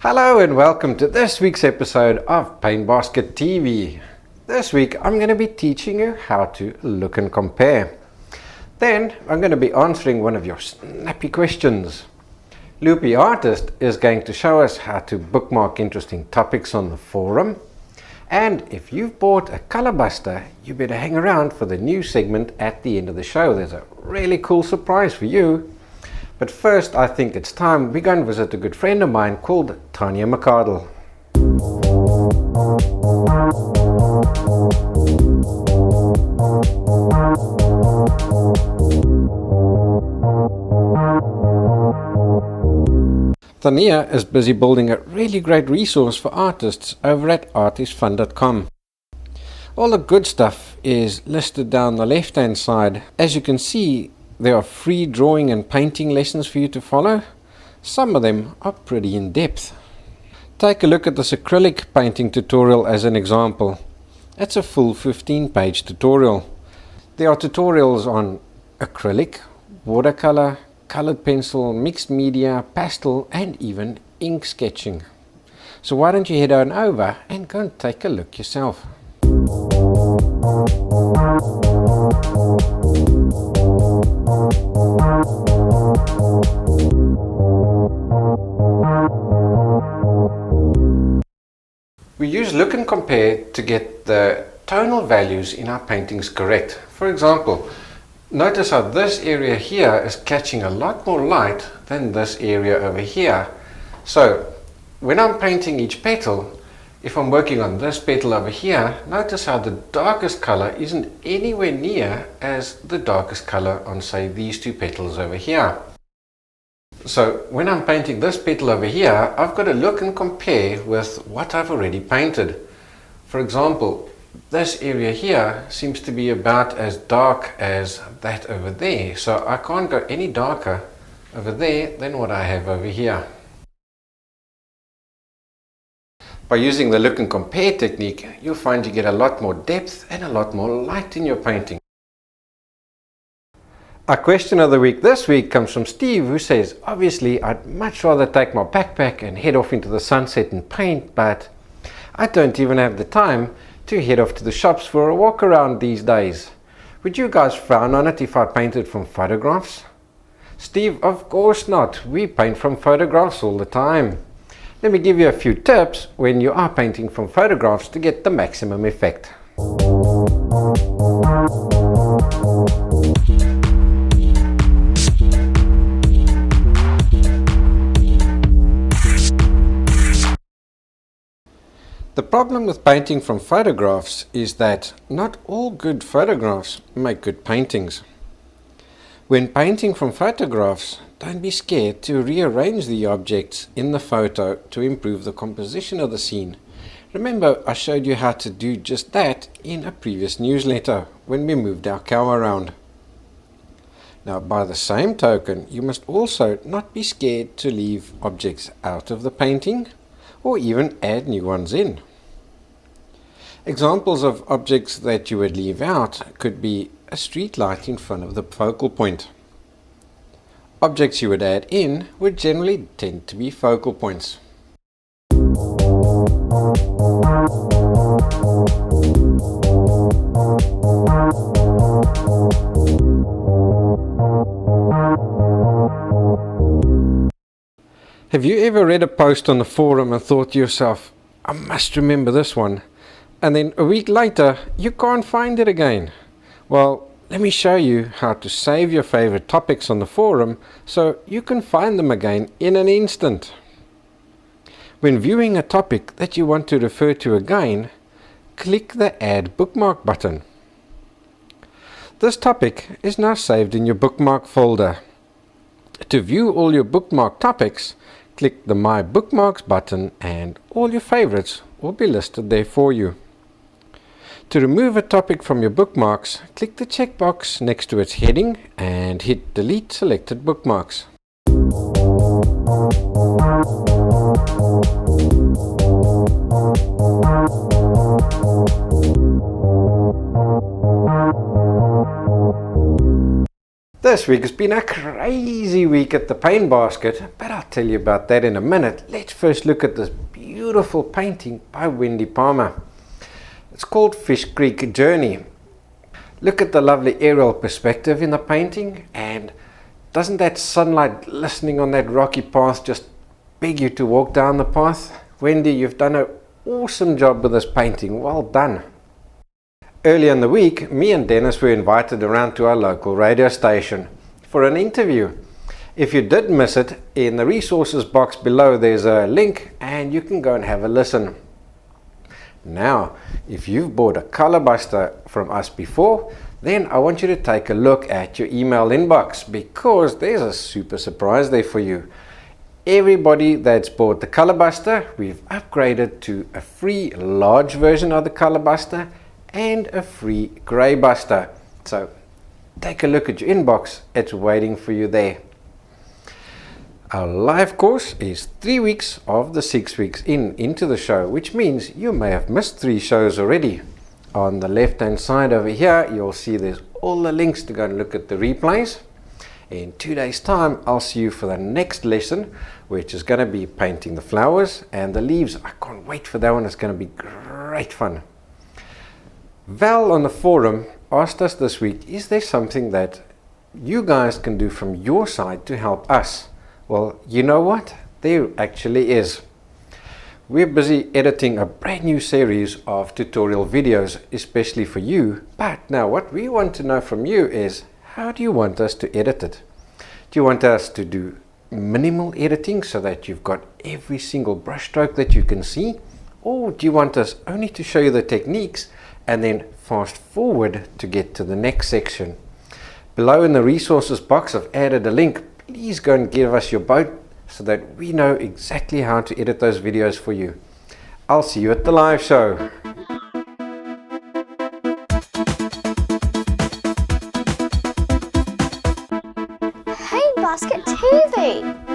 Hello and welcome to this week's episode of Paint Basket TV. This week I'm going to be teaching you how to look and compare. Then I'm going to be answering one of your snappy questions. Loopy Artist is going to show us how to bookmark interesting topics on the forum. And if you've bought a color buster, you better hang around for the new segment at the end of the show. There's a really cool surprise for you. But first, I think it's time we go and visit a good friend of mine called Tanya McArdle. Tanya is busy building a really great resource for artists over at artistfun.com. All the good stuff is listed down the left-hand side. As you can see, there are free drawing and painting lessons for you to follow. Some of them are pretty in-depth. Take a look at this acrylic painting tutorial as an example. It's a full 15-page tutorial. There are tutorials on acrylic, watercolor, colored pencil, mixed media, pastel, and even ink sketching. So why don't you head on over and go and take a look yourself. We use look and compare to get the tonal values in our paintings correct. For example, notice how this area here is catching a lot more light than this area over here. So when I'm painting each petal, if I'm working on this petal over here, notice how the darkest color isn't anywhere near as the darkest color on, say, these two petals over here. So when I'm painting this petal over here, I've got to look and compare with what I've already painted. For example, this area here seems to be about as dark as that over there, so I can't go any darker over there than what I have over here. By using the look and compare technique, you'll find you get a lot more depth and a lot more light in your painting. Our question of the week this week comes from Steve, who says, obviously I'd much rather take my backpack and head off into the sunset and paint, but I don't even have the time to head off to the shops for a walk around these days. Would you guys frown on it if I painted from photographs? Steve, of course not. We paint from photographs all the time. Let me give you a few tips when you are painting from photographs to get the maximum effect. The problem with painting from photographs is that not all good photographs make good paintings. When painting from photographs, don't be scared to rearrange the objects in the photo to improve the composition of the scene. Remember, I showed you how to do just that in a previous newsletter when we moved our cow around. Now, by the same token, you must also not be scared to leave objects out of the painting or even add new ones in. Examples of objects that you would leave out could be a street light in front of the focal point. Objects you would add in would generally tend to be focal points. Have you ever read a post on the forum and thought to yourself, I must remember this one, and then a week later you can't find it again? Well, let me show you how to save your favorite topics on the forum so you can find them again in an instant. When viewing a topic that you want to refer to again, click the Add Bookmark button. This topic is now saved in your bookmark folder. To view all your bookmark topics, click the My Bookmarks button and all your favorites will be listed there for you. To remove a topic from your bookmarks, click the checkbox next to its heading and hit Delete Selected Bookmarks. This week has been a crazy week at the paint basket, but I'll tell you about that in a minute. Let's first look at this beautiful painting by Wendy Palmer. It's called Fish Creek Journey. Look at the lovely aerial perspective in the painting, and doesn't that sunlight glistening on that rocky path just beg you to walk down the path? Wendy, you've done an awesome job with this painting. Well done. Earlier in the week, me and Dennis were invited around to our local radio station for an interview. If you did miss it, in the resources box below there's a link and you can go and have a listen. Now, if you've bought a color buster from us before, then I want you to take a look at your email inbox, because there's a super surprise there for you. Everybody that's bought the color buster, we've upgraded to a free large version of the color buster and a free grey buster. So take a look at your inbox, it's waiting for you there. Our live course is 3 weeks of the 6 weeks into the show, which means you may have missed 3 shows already. On the left hand side over here, you'll see there's all the links to go and look at the replays. In 2 days time, I'll see you for the next lesson, which is going to be painting the flowers and the leaves. I can't wait for that one, it's going to be great fun. Val on the forum asked us this week, is there something that you guys can do from your side to help us? Well, you know what? There actually is. We're busy editing a brand new series of tutorial videos, especially for you. But now what we want to know from you is, how do you want us to edit it? Do you want us to do minimal editing so that you've got every single brush stroke that you can see? Or do you want us only to show you the techniques and then fast forward to get to the next section? Below in the resources box I've added a link. Please go and give us your vote so that we know exactly how to edit those videos for you. I'll see you at the live show. Hey, Basket TV!